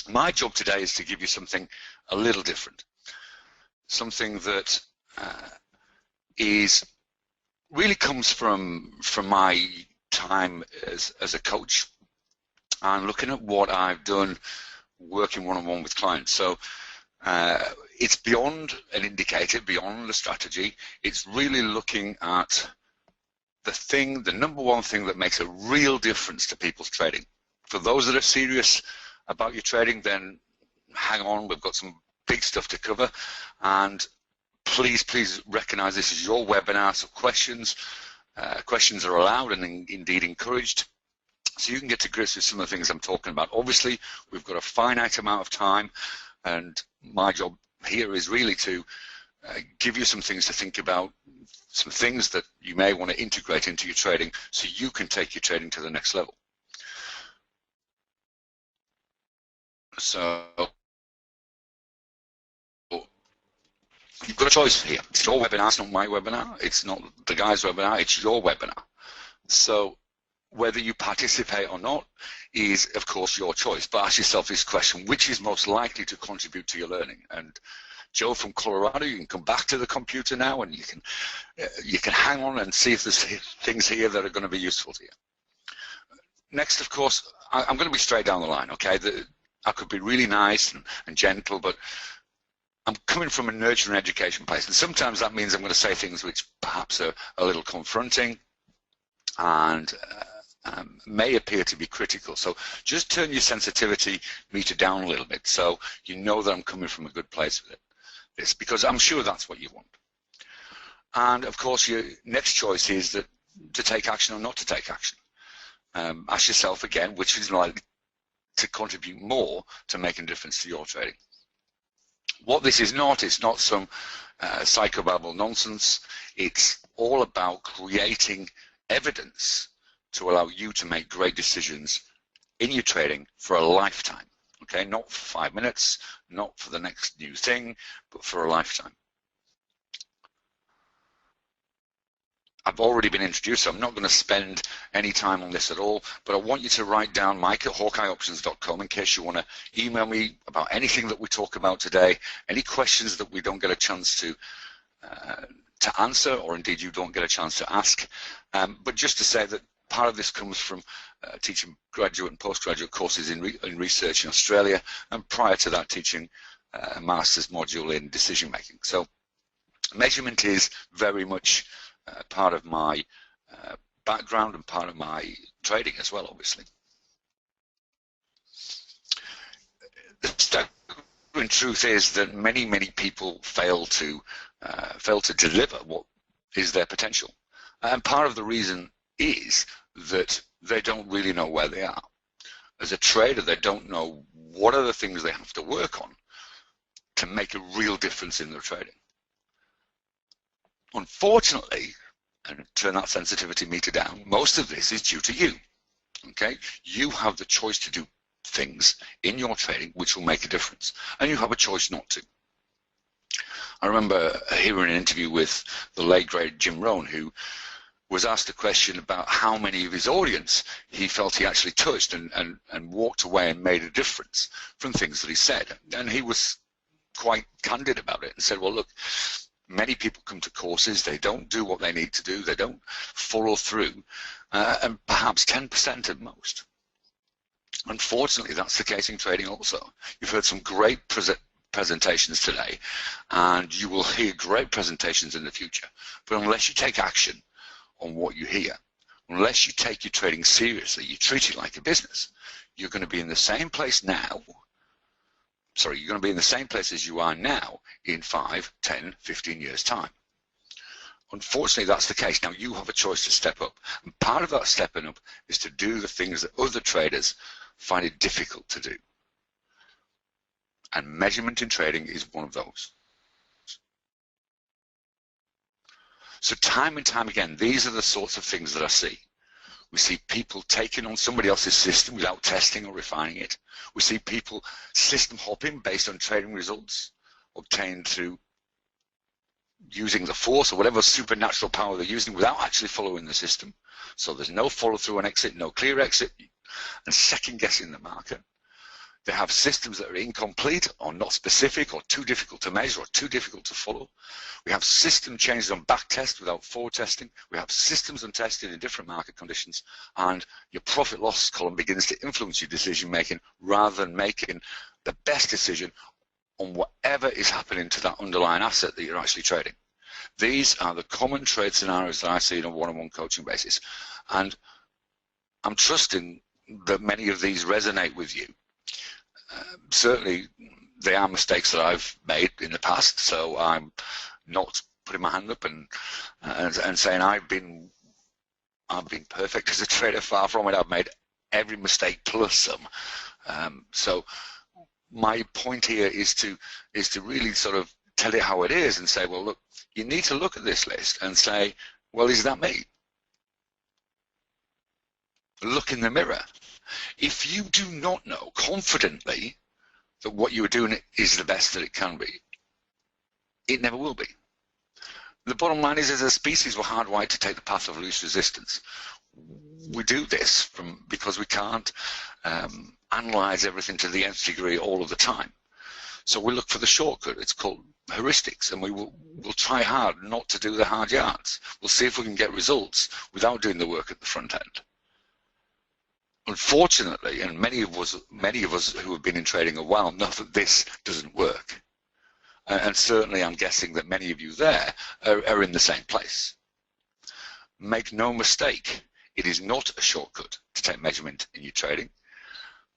My job today is to give you something a little different, something that really comes from my time as a coach and looking at what I've done working one-on-one with clients. So it's beyond an indicator, beyond the strategy. It's really looking at the number one thing that makes a real difference to people's trading. For those that are serious about your trading, then hang on, we've got some big stuff to cover. And please recognize this is your webinar, so questions are allowed and indeed encouraged. So you can get to grips with some of the things I'm talking about. Obviously, we've got a finite amount of time, and my job here is really to give you some things to think about, some things that you may want to integrate into your trading so you can take your trading to the next level. So you've got a choice here. It's your webinar, it's not my webinar. It's not the guy's webinar, it's your webinar. So whether you participate or not is, of course, your choice. But ask yourself this question: which is most likely to contribute to your learning? And Joe from Colorado, you can come back to the computer now and you can hang on and see if there's things here that are going to be useful to you. Next, of course, I'm going to be straight down the line, okay? I could be really nice and gentle, but I'm coming from a nurturing education place, and sometimes that means I'm going to say things which perhaps are a little confronting and may appear to be critical. So just turn your sensitivity meter down a little bit so you know that I'm coming from a good place with it. This, because I'm sure that's what you want. And of course, your next choice is that to take action or not to take action. Ask yourself again, which is likely to contribute more to making a difference to your trading. What this is not, it's not some psychobabble nonsense. It's all about creating evidence to allow you to make great decisions in your trading for a lifetime. Okay, not for 5 minutes, not for the next new thing, but for a lifetime. I've already been introduced, so I'm not going to spend any time on this at all, but I want you to write down mike@hawkeyeoptions.com in case you want to email me about anything that we talk about today, any questions that we don't get a chance to answer, or indeed you don't get a chance to ask. But just to say that part of this comes from teaching graduate and postgraduate courses in research in Australia, and prior to that teaching a master's module in decision making. So measurement is very much part of my background and part of my trading as well, obviously. The staggering truth is that many people fail to deliver what is their potential, and part of the reason is that they don't really know where they are. As a trader, they don't know what are the things they have to work on to make a real difference in their trading. Unfortunately, and turn that sensitivity meter down, most of this is due to you. Okay, you have the choice to do things in your trading which will make a difference, and you have a choice not to. I remember hearing an interview with the late great Jim Rohn, who was asked a question about how many of his audience he felt he actually touched and walked away and made a difference from things that he said. And he was quite candid about it and said, well, look, many people come to courses, they don't do what they need to do, they don't follow through, and perhaps 10% at most. Unfortunately, that's the case in trading also. You've heard some great presentations today, and you will hear great presentations in the future. But unless you take action on what you hear, unless you take your trading seriously, you treat it like a business, you're going to be in the same place now. Sorry, you're going to be in the same place as you are now in 5, 10, 15 years' time. Unfortunately, that's the case. Now, you have a choice to step up. And part of that stepping up is to do the things that other traders find it difficult to do. And measurement in trading is one of those. So time and time again, these are the sorts of things that I see. We see people taking on somebody else's system without testing or refining it. We see people system hopping based on trading results obtained through using the force or whatever supernatural power they're using without actually following the system. So there's no follow through and exit, no clear exit, and second guessing the market. They have systems that are incomplete or not specific or too difficult to measure or too difficult to follow. We have system changes on back test without forward testing. We have systems untested in different market conditions, and your profit loss column begins to influence your decision making rather than making the best decision on whatever is happening to that underlying asset that you're actually trading. These are the common trade scenarios that I see on a one-on-one coaching basis, and I'm trusting that many of these resonate with you. Certainly they are mistakes that I've made in the past, so I'm not putting my hand up and saying I've been perfect as a trader. Far from it. I've made every mistake plus some. So my point here is to really sort of tell it how it is and say, well, look, you need to look at this list and say, well, is that me? Look in the mirror. If you do not know confidently that what you are doing is the best that it can be, it never will be. The bottom line is, as a species, we're hardwired to take the path of least resistance. We do this because we can't analyze everything to the nth degree all of the time. So we look for the shortcut. It's called heuristics, and we'll try hard not to do the hard yards. We'll see if we can get results without doing the work at the front end. Unfortunately, and many of us who have been in trading a while know that this doesn't work. And certainly I'm guessing that many of you there are in the same place. Make no mistake, it is not a shortcut to take measurement in your trading.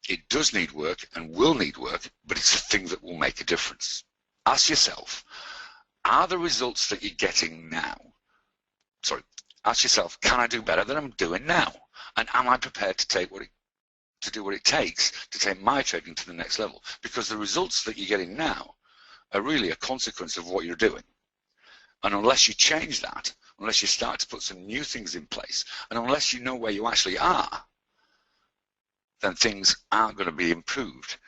It does need work and will need work, but it's a thing that will make a difference. Ask yourself, are the results that you're getting now, ask yourself, can I do better than I'm doing now? And am I prepared to do what it takes to take my trading to the next level? Because the results that you're getting now are really a consequence of what you're doing. And unless you change that, unless you start to put some new things in place, and unless you know where you actually are, then things aren't going to be improved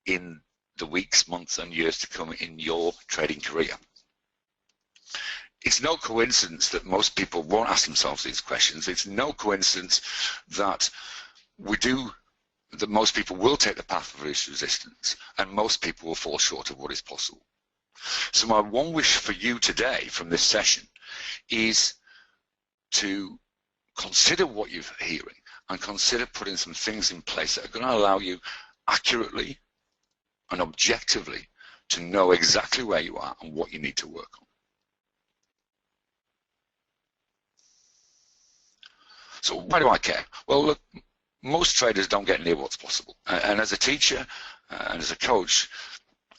in the weeks, months, and years to come in your trading career. It's no coincidence that most people won't ask themselves these questions. It's no coincidence that most people will take the path of least resistance, and most people will fall short of what is possible. So my one wish for you today from this session is to consider what you're hearing and consider putting some things in place that are going to allow you accurately and objectively to know exactly where you are and what you need to work on. So why do I care? Well, look, most traders don't get near what's possible. And as a teacher and as a coach,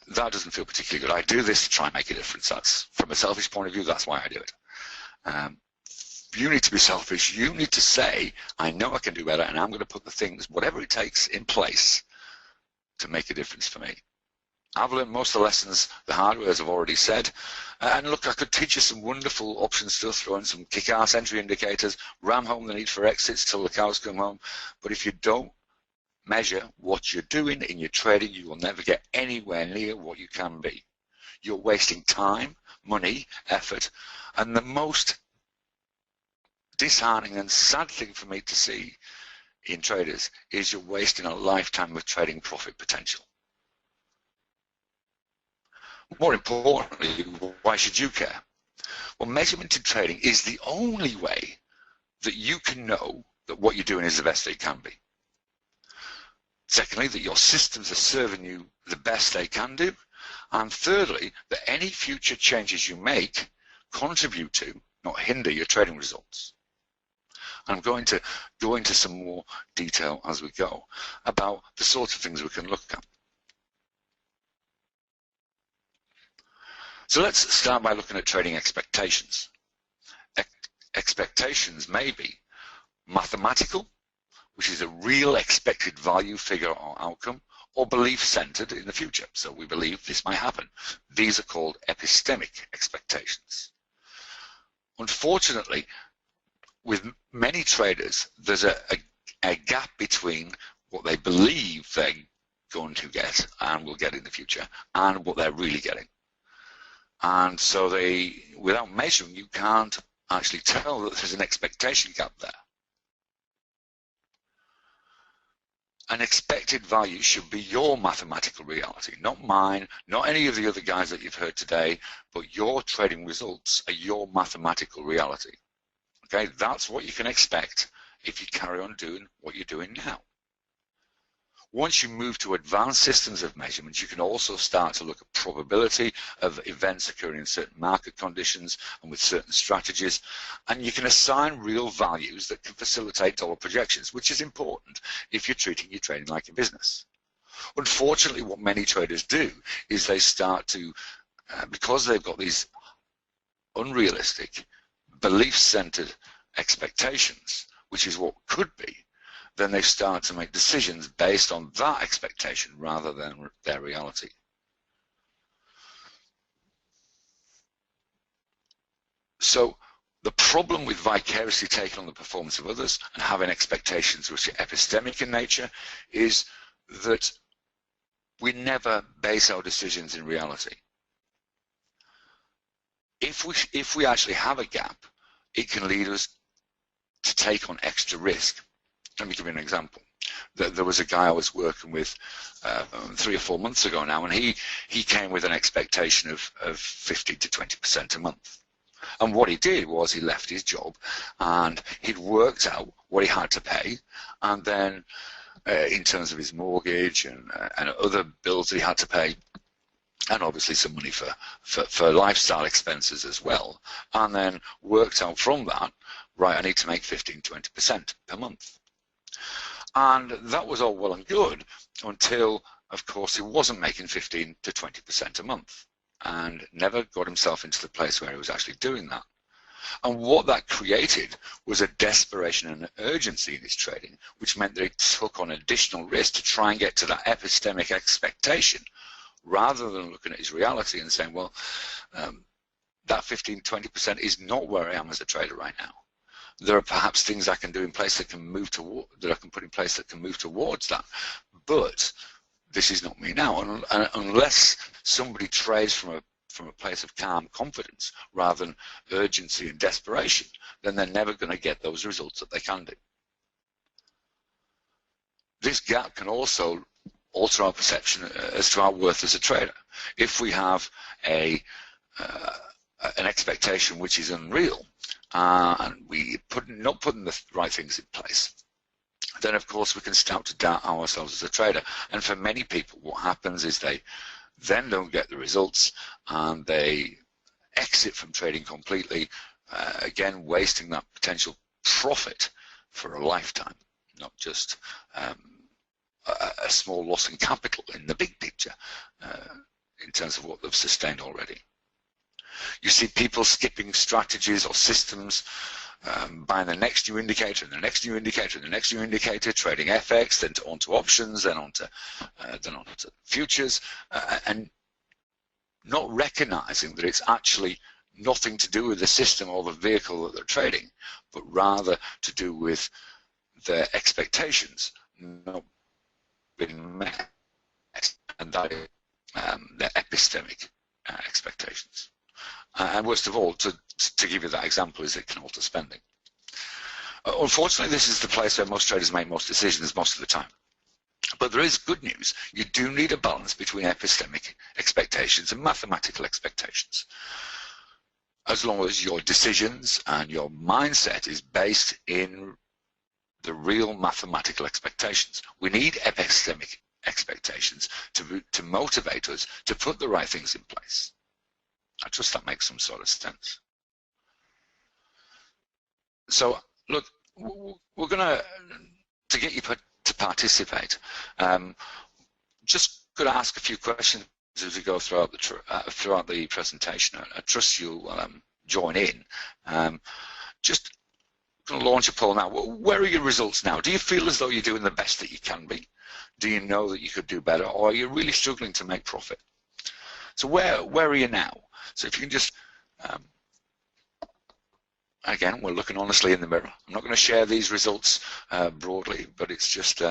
that doesn't feel particularly good. I do this to try and make a difference. That's, from a selfish point of view, that's why I do it. You need to be selfish. You need to say, I know I can do better, and I'm going to put the things, whatever it takes, in place to make a difference for me. I've learned most of the lessons the hard way, as I've already said. And look, I could teach you some wonderful options stuff, throw in some kick-ass entry indicators, ram home the need for exits till the cows come home. But if you don't measure what you're doing in your trading, you will never get anywhere near what you can be. You're wasting time, money, effort, and the most disheartening and sad thing for me to see in traders is you're wasting a lifetime of trading profit potential. More importantly, why should you care? Well, measurement in trading is the only way that you can know that what you're doing is the best they can be. Secondly, that your systems are serving you the best they can do. And thirdly, that any future changes you make contribute to, not hinder, your trading results. And I'm going to go into some more detail as we go about the sorts of things we can look at. So let's start by looking at trading expectations. Expectations may be mathematical, which is a real expected value, figure, or outcome, or belief-centered in the future. So we believe this might happen. These are called epistemic expectations. Unfortunately, with many traders, there's a gap between what they believe they're going to get and will get in the future and what they're really getting. And so without measuring, you can't actually tell that there's an expectation gap there. an expected value should be your mathematical reality, not mine, not any of the other guys that you've heard today, but your trading results are your mathematical reality. Okay, that's what you can expect if you carry on doing what you're doing now. Once you move to advanced systems of measurement, you can also start to look at probability of events occurring in certain market conditions and with certain strategies, and you can assign real values that can facilitate dollar projections, which is important if you're treating your trading like a business. Unfortunately, what many traders do is they start to, because they've got these unrealistic, belief-centered expectations, which is what could be, then they start to make decisions based on that expectation rather than their reality. So the problem with vicariously taking on the performance of others and having expectations which are epistemic in nature is that we never base our decisions in reality. If we actually have a gap, it can lead us to take on extra risk. Let me give you an example. There was a guy I was working with 3 or 4 months ago now, and he came with an expectation of 15 to 20% a month. And what he did was he left his job and he'd worked out what he had to pay, and then in terms of his mortgage and other bills that he had to pay, and obviously some money for lifestyle expenses as well, and then worked out from that, right, I need to make 15 to 20% per month. And that was all well and good until, of course, he wasn't making 15 to 20% a month and never got himself into the place where he was actually doing that. And what that created was a desperation and an urgency in his trading, which meant that he took on additional risk to try and get to that epistemic expectation, rather than looking at his reality and saying, well, that 15, 20% is not where I am as a trader right now. There are perhaps things I can do in place that can move toward, that I can put in place that can move towards that, but this is not me now. And unless somebody trades from a place of calm confidence rather than urgency and desperation, then they're never going to get those results that they can do. This gap can also alter our perception as to our worth as a trader. If we have an expectation which is unreal, and we not putting the right things in place, then of course we can start to doubt ourselves as a trader. And for many people, what happens is they then don't get the results and they exit from trading completely, again wasting that potential profit for a lifetime, not just a small loss in capital in the big picture in terms of what they've sustained already. You see people skipping strategies or systems, buying the next new indicator and the next new indicator and the next new indicator, trading FX, then onto options, then onto futures, and not recognizing that it's actually nothing to do with the system or the vehicle that they're trading, but rather to do with their expectations not being met, and that is their epistemic expectations. And worst of all, to give you that example, is it can alter spending. Unfortunately, this is the place where most traders make most decisions most of the time. But there is good news. You do need a balance between epistemic expectations and mathematical expectations, as long as your decisions and your mindset is based in the real mathematical expectations. We need epistemic expectations to motivate us to put the right things in place. I trust that makes some sort of sense. So, look, we're going to get you to participate. Just going to ask a few questions as we go throughout the presentation. I trust you'll join in. Just going to launch a poll now. Where are your results now? Do you feel as though you're doing the best that you can be? Do you know that you could do better, or are you really struggling to make profit? So where are you now? So if you can just, again, we're looking honestly in the mirror. I'm not going to share these results broadly, but it's just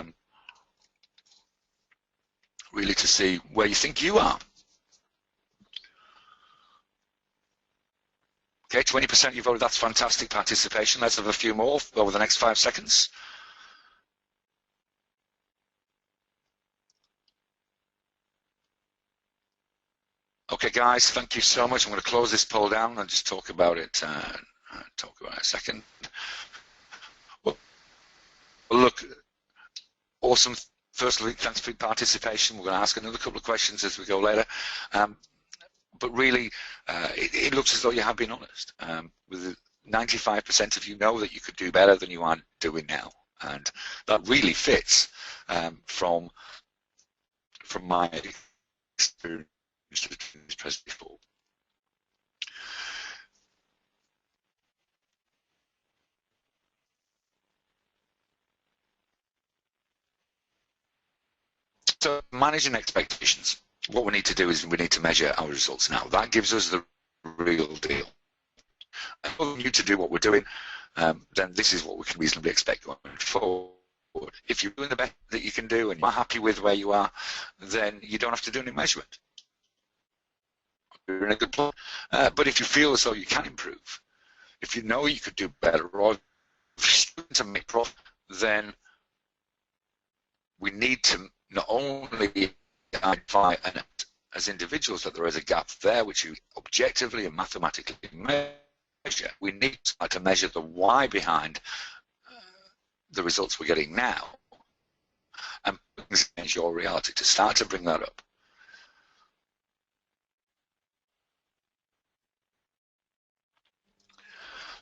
really to see where you think you are. Okay, 20% you voted. That's fantastic participation. Let's have a few more over the next 5 seconds. Okay, guys, thank you so much. I'm going to close this poll down and just talk about it. A second. Well, look, awesome. Firstly, thanks for your participation. We're going to ask another couple of questions as we go later. But really, it looks as though you have been honest. With 95% of you know that you could do better than you are doing now, and that really fits from my experience before. So managing expectations. What we need to do is we need to measure our results now. That gives us the real deal. And if we need to do what we're doing, then this is what we can reasonably expect going forward. If you're doing the best that you can do and you're happy with where you are, then you don't have to do any measurement. You're in a good place. But if you feel as though you can improve, if you know you could do better, or if you're struggling to make profit, then we need to not only identify as individuals that there is a gap there which you objectively and mathematically measure, we need to measure the why behind the results we're getting now and change your reality to start to bring that up.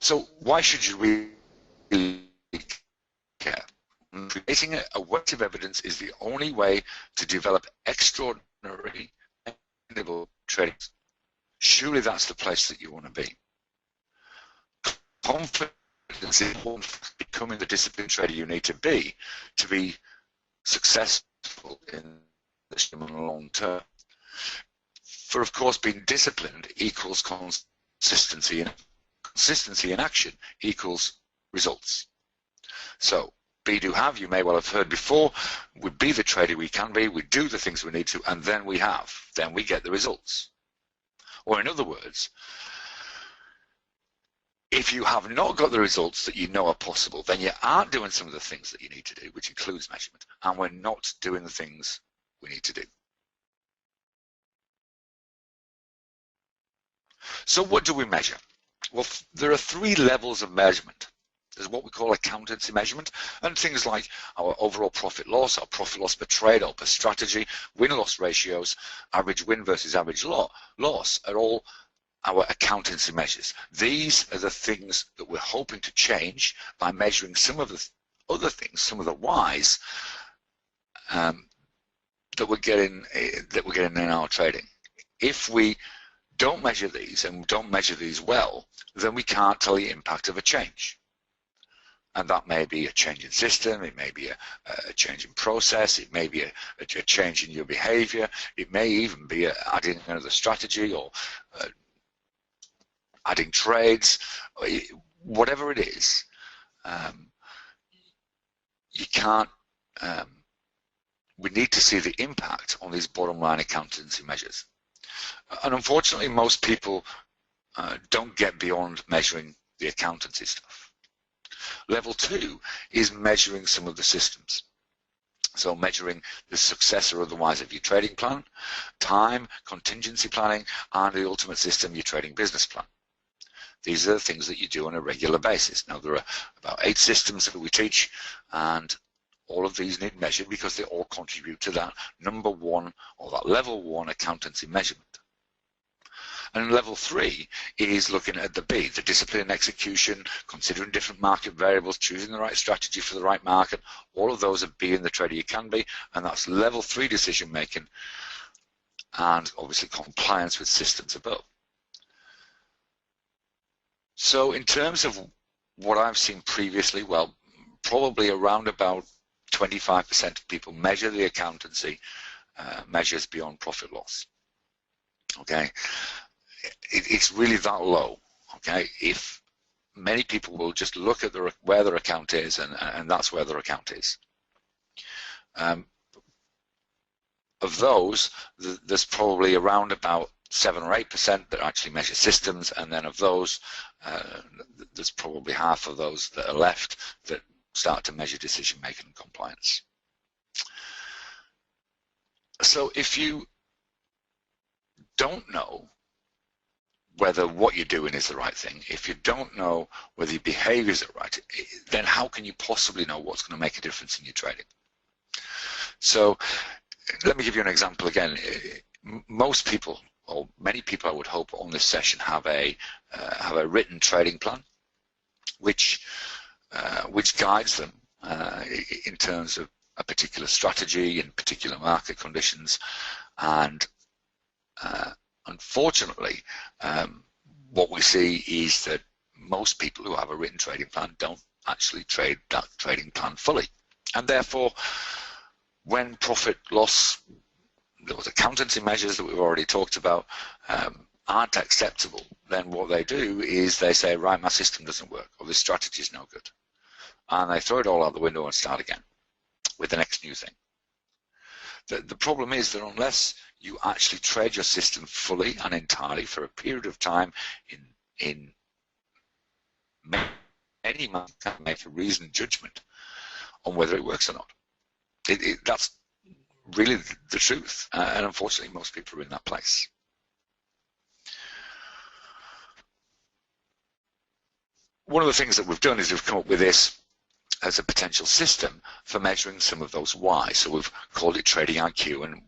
So why should you really care? Creating a weight of evidence is the only way to develop extraordinary trading. Surely that's the place that you want to be. Confidence is important for becoming the disciplined trader you need to be successful in the long term. For of course, being disciplined equals consistency, and consistency in action equals results. So be, do, have, you may well have heard before, we be the trader we can be, we do the things we need to, and then we get the results. Or in other words, if you have not got the results that you know are possible, then you aren't doing some of the things that you need to do, which includes measurement, and we're not doing the things we need to do. So what do we measure? Well, there are 3 levels of measurement. There's what we call accountancy measurement, and things like our overall profit loss, our profit loss per trade or per strategy, win-loss ratios, average win versus average loss are all our accountancy measures. These are the things that we're hoping to change by measuring some of the other things, some of the whys that we're getting in our trading. If we don't measure these and don't measure these well, then we can't tell the impact of a change. And that may be a change in system, it may be a change in process, it may be a change in your behavior, it may even be adding another strategy or adding trades, whatever it is. You can't, we need to see the impact on these bottom line accountancy measures. And unfortunately, most people don't get beyond measuring the accountancy stuff. Level 2 is measuring some of the systems. So measuring the success or otherwise of your trading plan, time, contingency planning, and the ultimate system, your trading business plan. These are the things that you do on a regular basis. Now, there are about 8 systems that we teach, and all of these need measured because they all contribute to that number 1 or that level 1 accountancy measurement. And level 3 is looking at the B, the discipline and execution, considering different market variables, choosing the right strategy for the right market. All of those are being the trader you can be, and that's level 3 decision making, and obviously compliance with systems above. So in terms of what I've seen previously, well, probably around about 25% of people measure the accountancy measures beyond profit loss. Okay, it's really that low. Okay, if many people will just look at where their account is, and that's where their account is. Of those, there's probably around about 7 or 8% that actually measure systems, and then of those, there's probably half of those that are left that start to measure decision making and compliance. So if you don't know whether what you're doing is the right thing, if you don't know whether your behaviors are right, then how can you possibly know what's going to make a difference in your trading? So let me give you an example again. Most people, or many people I would hope on this session, have a written trading plan which guides them in terms of a particular strategy in particular market conditions. And unfortunately, what we see is that most people who have a written trading plan don't actually trade that trading plan fully, and therefore when profit loss, those accountancy measures that we've already talked about, aren't acceptable, then what they do is they say, right, my system doesn't work, or this strategy is no good, and they throw it all out the window and start again with the next new thing. The problem is that unless you actually trade your system fully and entirely for a period of time in many months, you can make a reasoned judgment on whether it works or not. That's really the truth, and unfortunately most people are in that place. One of the things that we've done is we've come up with this as a potential system for measuring some of those why. So we've called it trading IQ,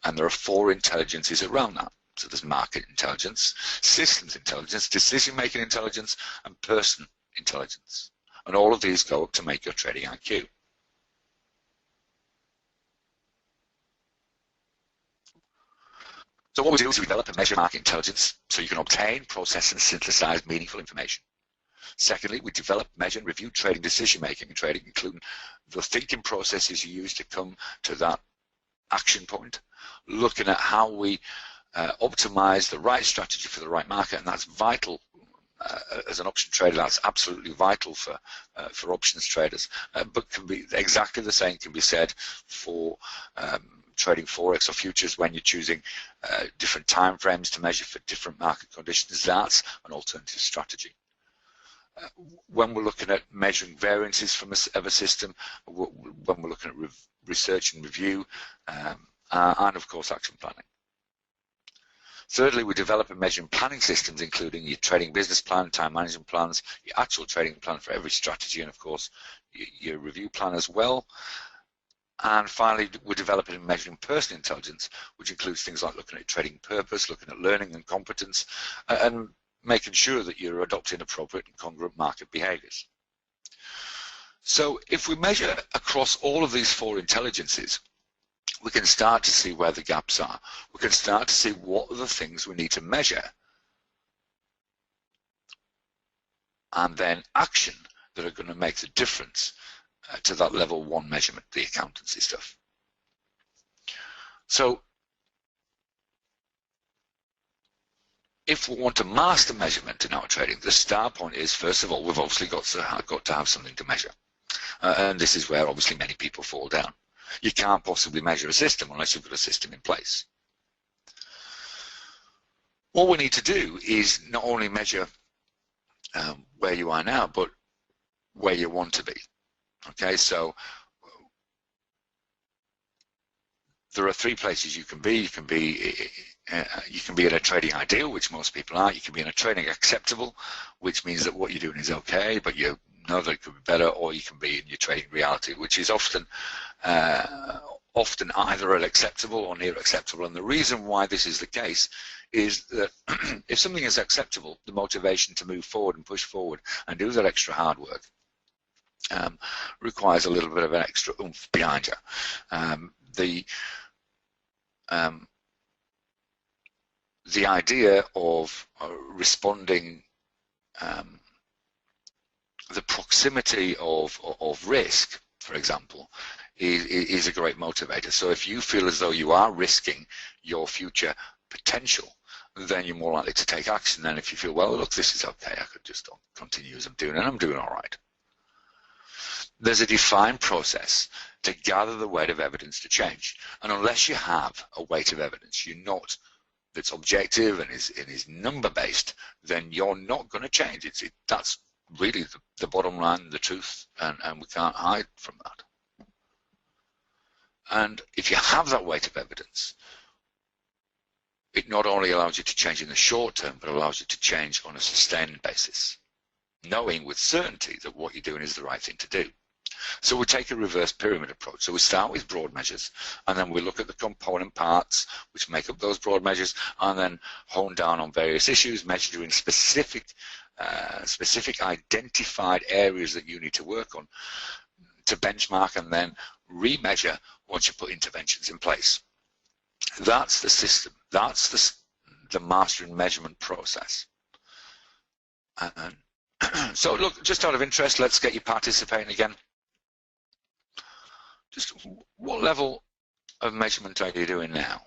and there are 4 intelligences around that. So there's market intelligence, systems intelligence, decision-making intelligence, and person intelligence. And all of these go up to make your trading IQ. So what we do is we develop and measure market intelligence so you can obtain, process, and synthesize meaningful information. Secondly, we develop, measure, and review trading decision-making in trading, including the thinking processes you use to come to that action point, looking at how we optimize the right strategy for the right market, and that's vital as an option trader. That's absolutely vital for options traders, but can be exactly the same can be said for trading forex or futures when you're choosing different time frames to measure for different market conditions. That's an alternative strategy. When we're looking at measuring variances from a system, when we're looking at research and review, and of course action planning. Thirdly, we develop and measure planning systems, including your trading business plan, time management plans, your actual trading plan for every strategy, and of course your review plan as well. And finally, we're developing and measuring personal intelligence, which includes things like looking at trading purpose, looking at learning and competence, and making sure that you're adopting appropriate and congruent market behaviors. So if we measure across all of these 4 intelligences, we can start to see where the gaps are. We can start to see what are the things we need to measure, and then action that are going to make the difference to that level 1 measurement, the accountancy stuff. So if we want to master measurement in our trading, the start point is, first of all, we've obviously got to have something to measure. And this is where obviously many people fall down. You can't possibly measure a system unless you've got a system in place. What we need to do is not only measure where you are now, but where you want to be. Okay, so there are 3 places you can be. You can be in a trading ideal, which most people are. You can be in a trading acceptable, which means that what you're doing is okay, but you know that it could be better. Or you can be in your trading reality, which is often either acceptable or near acceptable. And the reason why this is the case is that if something is acceptable, the motivation to move forward and push forward and do that extra hard work requires a little bit of an extra oomph behind you. The idea of responding, the proximity of risk, for example, is a great motivator. So if you feel as though you are risking your future potential, then you're more likely to take action than if you feel, well, look, this is okay, I could just continue as I'm doing, and I'm doing all right. There's a defined process to gather the weight of evidence to change. And unless you have a weight of evidence that's objective and is number-based, then you're not going to change. That's really the bottom line, the truth, and we can't hide from that. And if you have that weight of evidence, it not only allows you to change in the short term, but allows you to change on a sustained basis, knowing with certainty that what you're doing is the right thing to do. So we take a reverse pyramid approach. So we start with broad measures, and then we look at the component parts which make up those broad measures, and then hone down on various issues, measuring specific identified areas that you need to work on to benchmark, and then remeasure once you put interventions in place. That's the system. That's the mastering measurement process. And so look, just out of interest, let's get you participating again. Just what level of measurement are you doing now?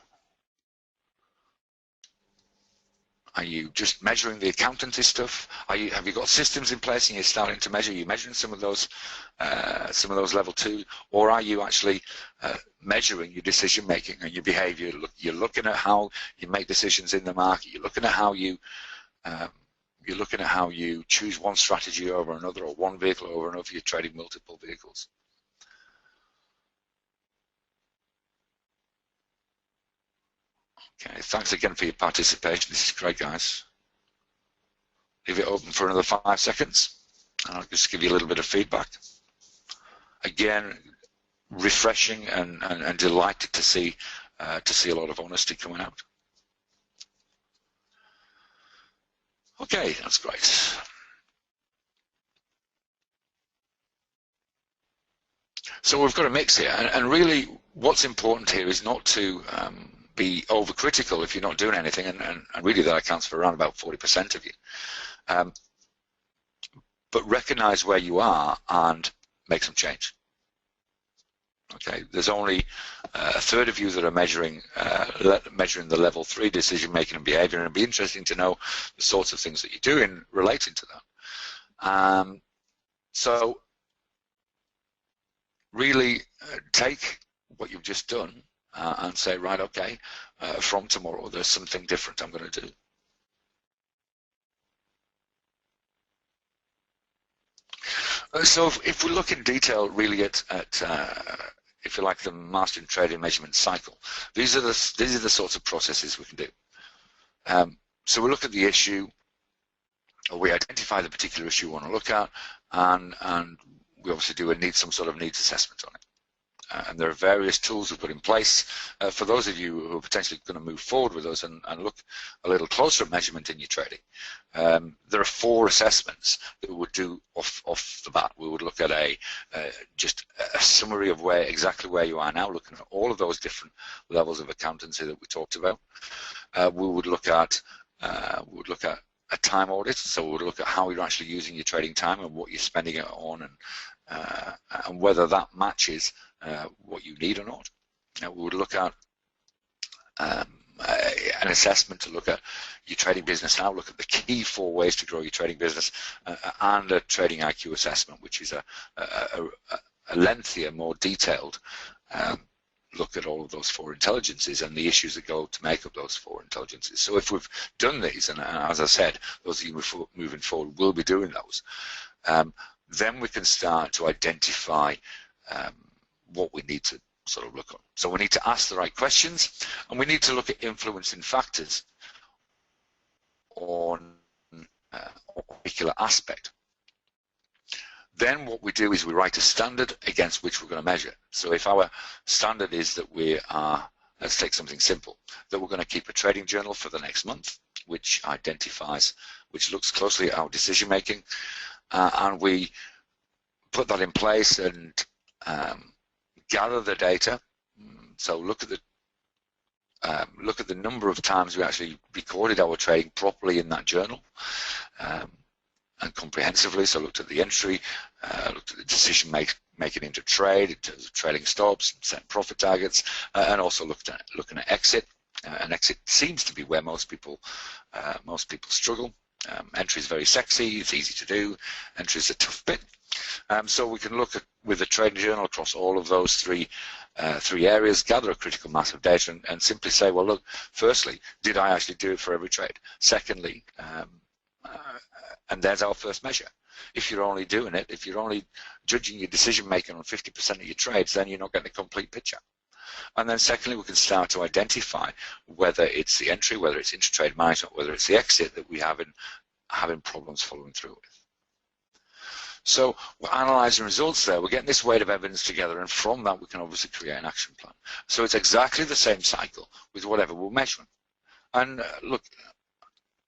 Are you just measuring the accountancy stuff? Have you got systems in place and you're starting to measure? Are you measuring some of those level 2, or are you actually measuring your decision making and your behaviour? You're looking at how you make decisions in the market. You're looking at how you choose one strategy over another, or one vehicle over another. You're trading multiple vehicles. Okay, thanks again for your participation. This is great, guys. Leave it open for another 5 seconds, and I'll just give you a little bit of feedback. Again, refreshing and delighted to see a lot of honesty coming out. Okay, that's great. So we've got a mix here, and really what's important here is not to be overcritical if you're not doing anything, and really that accounts for around about 40% of you. But recognize where you are and make some change. Okay, there's only a third of you that are measuring the level 3 decision making and behavior, and it'd be interesting to know the sorts of things that you're doing relating to that. So really take what you've just done and say, right, okay, from tomorrow there's something different I'm going to do. So if we look in detail really at if you like, the mastering trading measurement cycle, these are the sorts of processes we can do. So we look at the issue, or we identify the particular issue we want to look at, and we obviously need some sort of needs assessment on it. And there are various tools we've put in place. For those of you who are potentially going to move forward with us and look a little closer at measurement in your trading, there are 4 assessments that we would do off the bat. We would look at just a summary of exactly where you are now, looking at all of those different levels of accountancy that we talked about. We would look at a time audit, so we would look at how you're actually using your trading time and what you're spending it on, and whether that matches what you need or not. We would look at an assessment to look at your trading business now, look at the key 4 ways to grow your trading business, and a trading IQ assessment, which is a lengthier, more detailed look at all of those 4 intelligences and the issues that go to make up those 4 intelligences. So if we've done these, and as I said, those of you moving forward will be doing those, then we can start to identify what we need to sort of look on. So we need to ask the right questions, and we need to look at influencing factors on a particular aspect. Then what we do is we write a standard against which we're going to measure. So if our standard is that we are, let's take something simple, that we're going to keep a trading journal for the next month, which looks closely at our decision making, and we put that in place and gather the data. So look at the number of times we actually recorded our trading properly in that journal, and comprehensively. So looked at the entry, looked at the decision making into trade in terms of trailing stops, set profit targets, and also looking at exit. And exit seems to be where most people struggle. Entry is very sexy, it's easy to do. Entry is a tough bit. So we can look at, with the trading journal, across all of those three areas, gather a critical mass of data, and simply say, well, look, firstly, did I actually do it for every trade? Secondly, and there's our first measure. If you're only judging your decision making on 50% of your trades, then you're not getting a complete picture. And then secondly, we can start to identify whether it's the entry, whether it's intratrade management, whether it's the exit that we have in having problems following through with. So we're analysing results there, we're getting this weight of evidence together, and from that we can obviously create an action plan. So it's exactly the same cycle with whatever we're measuring. And look,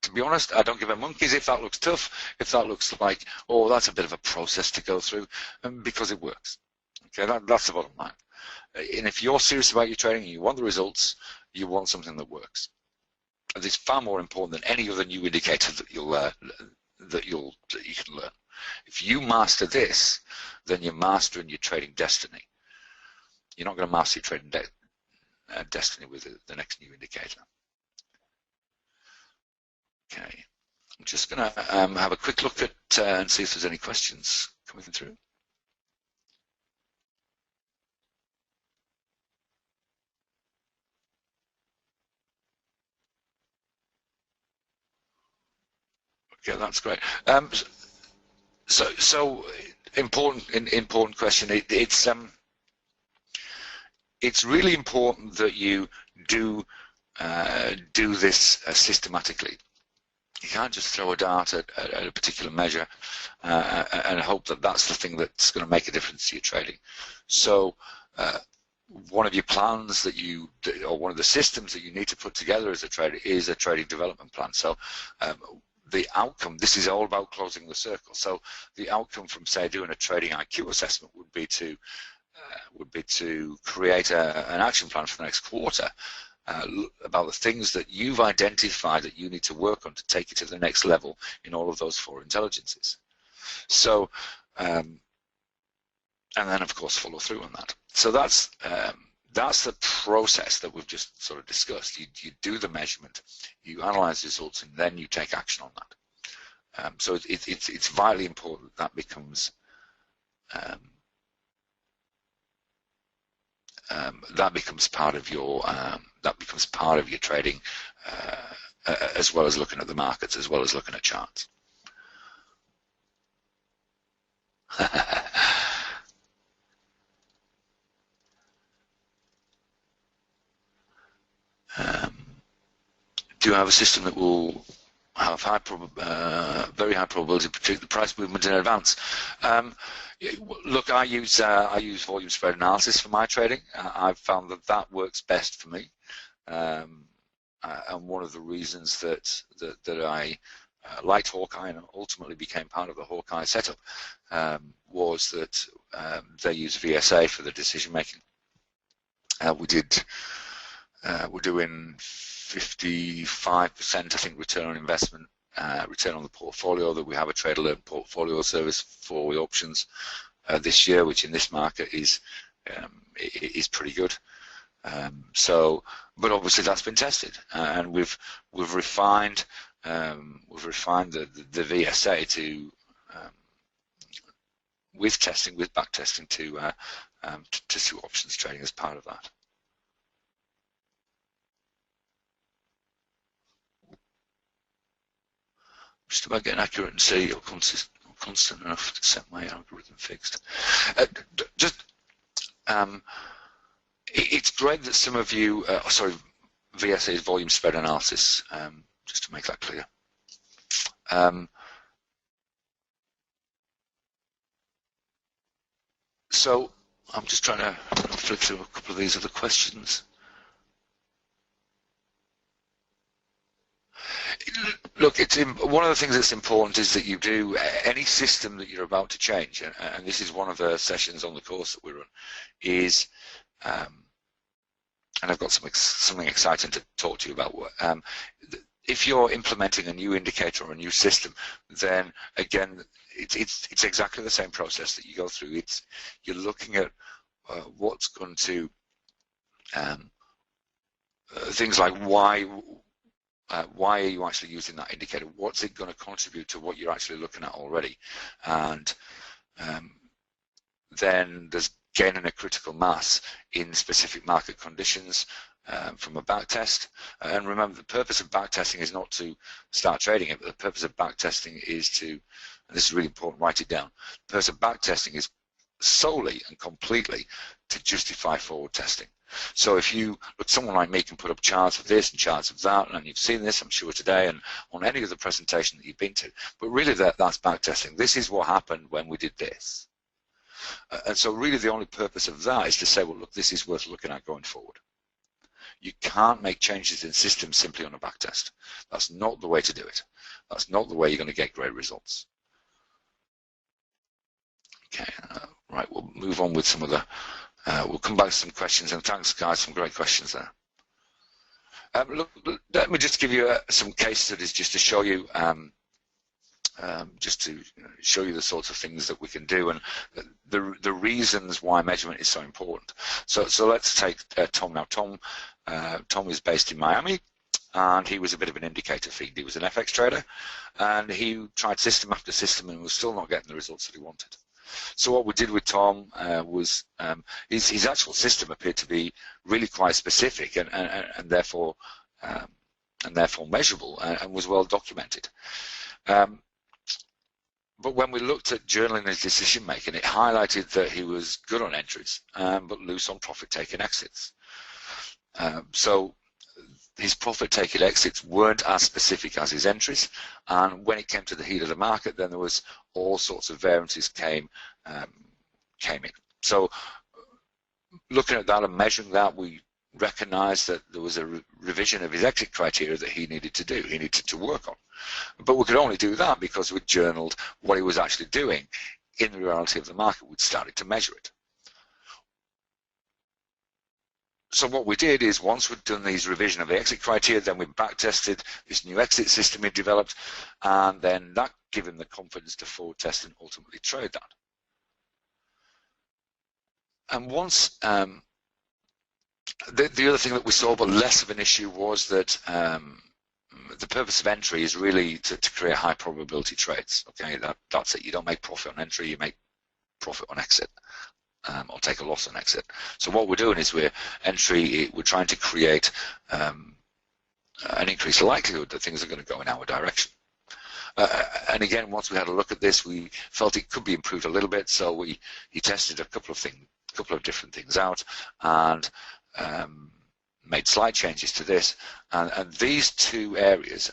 to be honest, I don't give a monkeys if that looks tough, if that looks like, oh, that's a bit of a process to go through, because it works. Okay, that's the bottom line. And if you're serious about your trading and you want the results, you want something that works. And it's far more important than any other new indicator that you can learn. If you master this, then you're mastering your trading destiny. You're not going to master your trading destiny with the next new indicator. Okay, I'm just going to have a quick look at and see if there's any questions coming through. Okay, that's great. So important question. It's really important that you do this systematically. You can't just throw a dart at a particular measure and hope that that's the thing that's going to make a difference to your trading. So one of your plans that or one of the systems that you need to put together as a trader is a trading development plan. So the outcome, this is all about closing the circle. So the outcome from, say, doing a trading IQ assessment would be to create an action plan for the next quarter about the things that you've identified that you need to work on to take you to the next level in all of those 4 intelligences. So, and then of course follow through on that. So that's the process that we've just sort of discussed. You do the measurement, you analyze the results, and then you take action on that. So it's vitally important that becomes part of your trading, as well as looking at the markets, as well as looking at charts. Do you have a system that will have very high probability to predict the price movement in advance? Look, I use volume spread analysis for my trading. I've found that works best for me, and one of the reasons that I liked Hawkeye and ultimately became part of the Hawkeye setup was that they use VSA for the decision making. We're doing 55%, I think, return on investment, return on the portfolio. That we have a trade alert portfolio service for the options this year, which in this market is pretty good. But obviously that's been tested, and we've refined the VSA to with testing, with back testing to options trading as part of that. Just about getting accurate and see or constant enough to set my algorithm fixed. It's great that some of you, VSA is volume spread analysis, just to make that clear. So I'm just trying to flip through a couple of these other questions. Look, one of the things that's important is that you do any system that you're about to change, and this is one of the sessions on the course that we run, is, and I've got something exciting to talk to you about. If you're implementing a new indicator or a new system, then again, it's exactly the same process that you go through. You're looking at what's going to things like why are you actually using that indicator? What's it going to contribute to what you're actually looking at already? And then there's gaining a critical mass in specific market conditions from a back test. And remember, the purpose of back testing is not to start trading it, but the purpose of back testing is to, and this is really important, write it down. The purpose of back testing is solely and completely to justify forward testing. So if you look, someone like me can put up charts of this and charts of that, and you've seen this, I'm sure, today and on any other presentation that you've been to, but really that's backtesting. This is what happened when we did this. And so really the only purpose of that is to say, well, look, this is worth looking at going forward. You can't make changes in systems simply on a backtest. That's not the way to do it. That's not the way you're going to get great results. Okay, right, we'll move on with some of the, we'll come back to some questions, and thanks guys, some great questions there. Look, let me just give you some case studies just to show you, show you the sorts of things that we can do and the reasons why measurement is so important. So let's take Tom now. Tom is based in Miami, and he was a bit of an indicator feed. He was an FX trader, and he tried system after system and was still not getting the results that he wanted. So what we did with Tom was his actual system appeared to be really quite specific and therefore measurable and was well documented. But when we looked at journaling his decision making, it highlighted that he was good on entries but loose on profit taking exits. So his profit taking exits weren't as specific as his entries, and when it came to the heat of the market, then there was all sorts of variances came in. So looking at that and measuring that, we recognized that there was a revision of his exit criteria that he needed to do, he needed to work on. But we could only do that because we'd journaled what he was actually doing in the reality of the market. We'd started to measure it. So what we did is, once we'd done these revision of the exit criteria, then we backtested this new exit system we developed, and then that gave him the confidence to forward test and ultimately trade that. And once the other thing that we saw, but less of an issue, was that the purpose of entry is really to create high probability trades. Okay, that's it. You don't make profit on entry, you make profit on exit. Or take a loss on exit. So what we're doing is we're trying to create an increased likelihood that things are going to go in our direction. And again, once we had a look at this, we felt it could be improved a little bit. So he tested a couple of different things out and made slight changes to this. And these two areas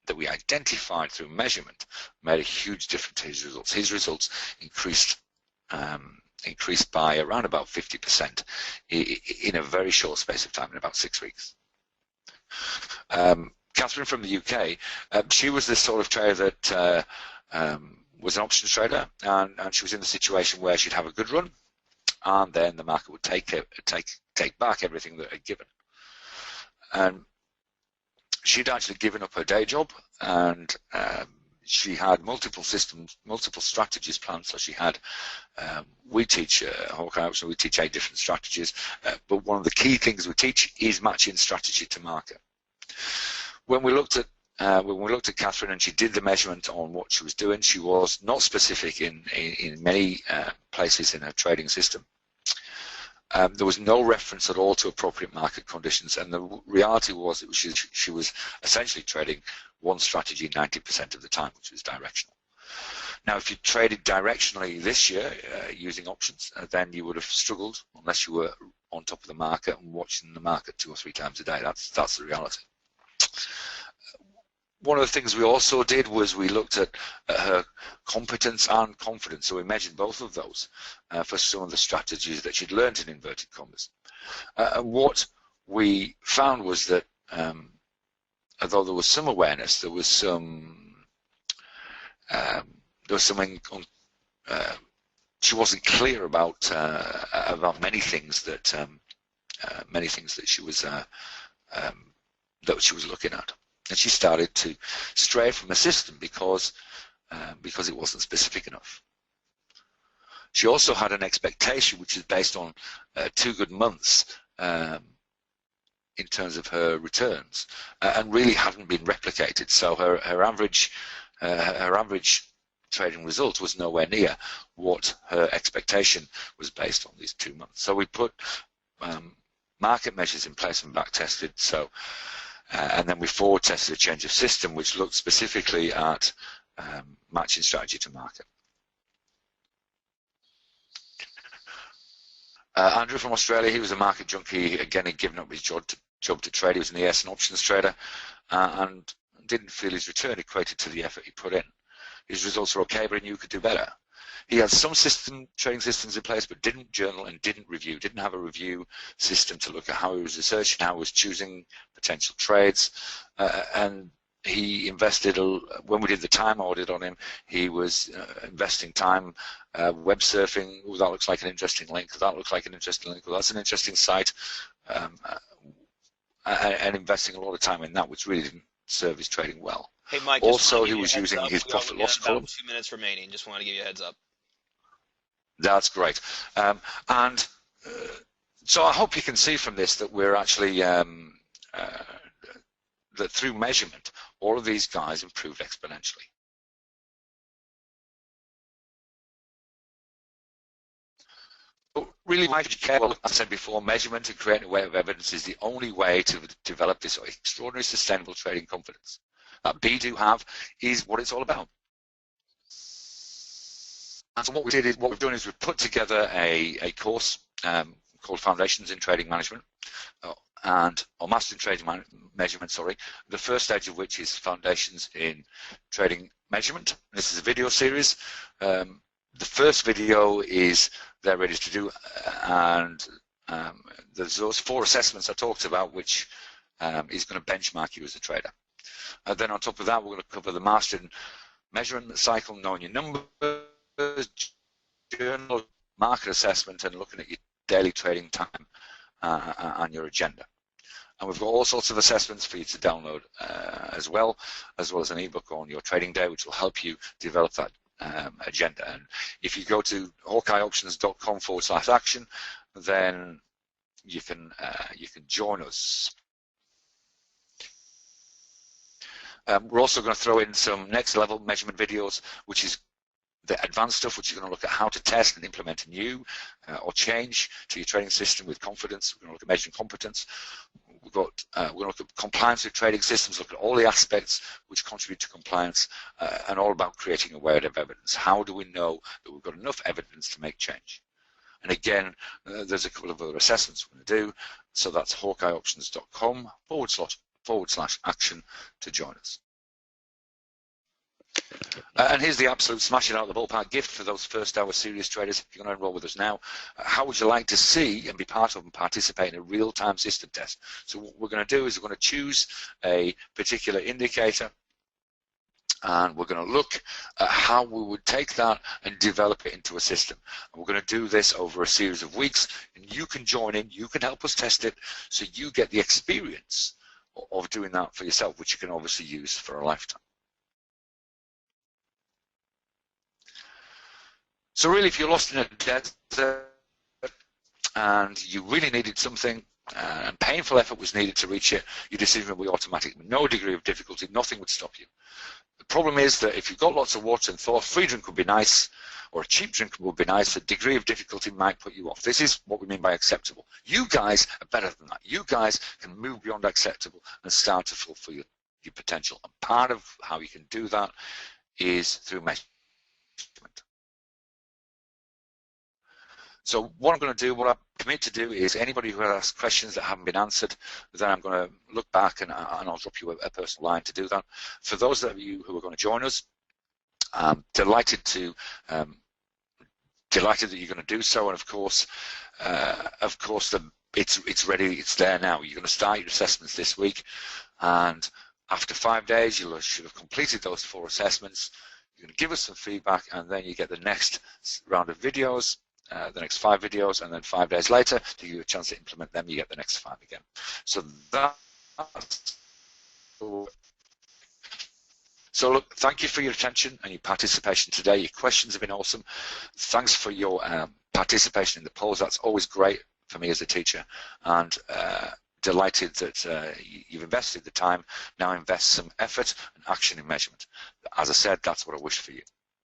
that we identified through measurement made a huge difference to his results. His results increased by around about 50% in a very short space of time, in about 6 weeks. Catherine from the UK, she was this sort of trader that was an options trader, and she was in the situation where she'd have a good run, and then the market would take back everything that it had given. And she'd actually given up her day job, and she had multiple systems, multiple strategies planned. So she had, we teach Hawkeye Option, we teach 8 different strategies, but one of the key things we teach is matching strategy to market. When we looked at Catherine and she did the measurement on what she was doing, she was not specific in many places in her trading system. There was no reference at all to appropriate market conditions, and the reality was that she was essentially trading one strategy 90% of the time, which was directional. Now, if you traded directionally this year using options, then you would have struggled unless you were on top of the market and watching the market 2 or 3 times a day. That's the reality. One of the things we also did was we looked at her competence and confidence. So we measured both of those for some of the strategies that she'd learned in inverted commas. And what we found was that although there was some awareness, there was she wasn't clear about many things that she was looking at. And she started to stray from the system because it wasn't specific enough. She also had an expectation which is based on 2 good months in terms of her returns, and really hadn't been replicated. So her average trading result was nowhere near what her expectation was based on these 2 months. So we put market measures in place and back tested. So and then we forward tested a change of system which looked specifically at matching strategy to market. Andrew from Australia, he was a market junkie. Again, he'd given up his job to trade. He was an ES and options trader and didn't feel his return equated to the effort he put in. His results were okay, but he knew he could do better. He had some trading systems in place, but didn't journal and didn't review, didn't have a review system to look at how he was researching, how he was choosing potential trades. And he invested, when we did the time audit on him, he was investing time web surfing. Oh, that looks like an interesting link. That looks like an interesting link. Well, that's an interesting site. And investing a lot of time in that, which really didn't serve his trading well. Hey, Mike, also, he was using his profit loss column. 2 minutes remaining. Just want to give you a heads up. That's great. So I hope you can see from this that we're actually, that through measurement, all of these guys improved exponentially. But really, why should you care? Well, as I said before, measurement and creating a way of evidence is the only way to develop this extraordinary sustainable trading confidence that BDO have is what it's all about. And so what we've done is we've put together a course called Foundations in Trading Management, or Master in Trading Measurement, sorry. The first stage of which is Foundations in Trading Measurement. This is a video series. The first video is they're ready to do, and there's those 4 assessments I talked about, which is going to benchmark you as a trader. Then on top of that, we're going to cover the Master in Measurement cycle, knowing your numbers, journal, market assessment, and looking at your daily trading time and your agenda. And we've got all sorts of assessments for you to download as well as an ebook on your trading day, which will help you develop that agenda. And if you go to hawkeyeoptions.com/action, then you can join us. We're also going to throw in some next level measurement videos, which is the advanced stuff, which is going to look at how to test and implement a new or change to your trading system with confidence. We're going to look at measuring competence. We're going to look at compliance with trading systems, look at all the aspects which contribute to compliance, and all about creating a weight of evidence. How do we know that we've got enough evidence to make change? And again, there's a couple of other assessments we're going to do. So that's hawkeyeoptions.com/action to join us. And here's the absolute smashing out of the ballpark gift for those first hour serious traders. If you're going to enroll with us now, how would you like to see and be part of and participate in a real-time system test? So what we're going to do is we're going to choose a particular indicator, and we're going to look at how we would take that and develop it into a system. And we're going to do this over a series of weeks, and you can join in, you can help us test it, so you get the experience of doing that for yourself, which you can obviously use for a lifetime. So really, if you're lost in a desert and you really needed something and painful effort was needed to reach it, your decision would be automatic. No degree of difficulty, nothing would stop you. The problem is that if you've got lots of water and thought a free drink would be nice, or a cheap drink would be nice, a degree of difficulty might put you off. This is what we mean by acceptable. You guys are better than that. You guys can move beyond acceptable and start to fulfill your potential. And part of how you can do that is through measurement. So what I'm going to do, what I commit to do, is anybody who has questions that haven't been answered, then I'm going to look back and I'll drop you a personal line to do that. For those of you who are going to join us, I'm delighted that you're going to do so. And of course, it's ready, it's there now. You're going to start your assessments this week, and after 5 days, you should have completed those 4 assessments. You're going to give us some feedback, and then you get the next round of videos. The next 5 videos, and then 5 days later, to give you a chance to implement them, you get the next 5 again. So look, thank you for your attention and your participation today. Your questions have been awesome. Thanks for your participation in the polls. That's always great for me as a teacher, and delighted that you've invested the time. Now invest some effort and action in measurement. As I said, that's what I wish for you.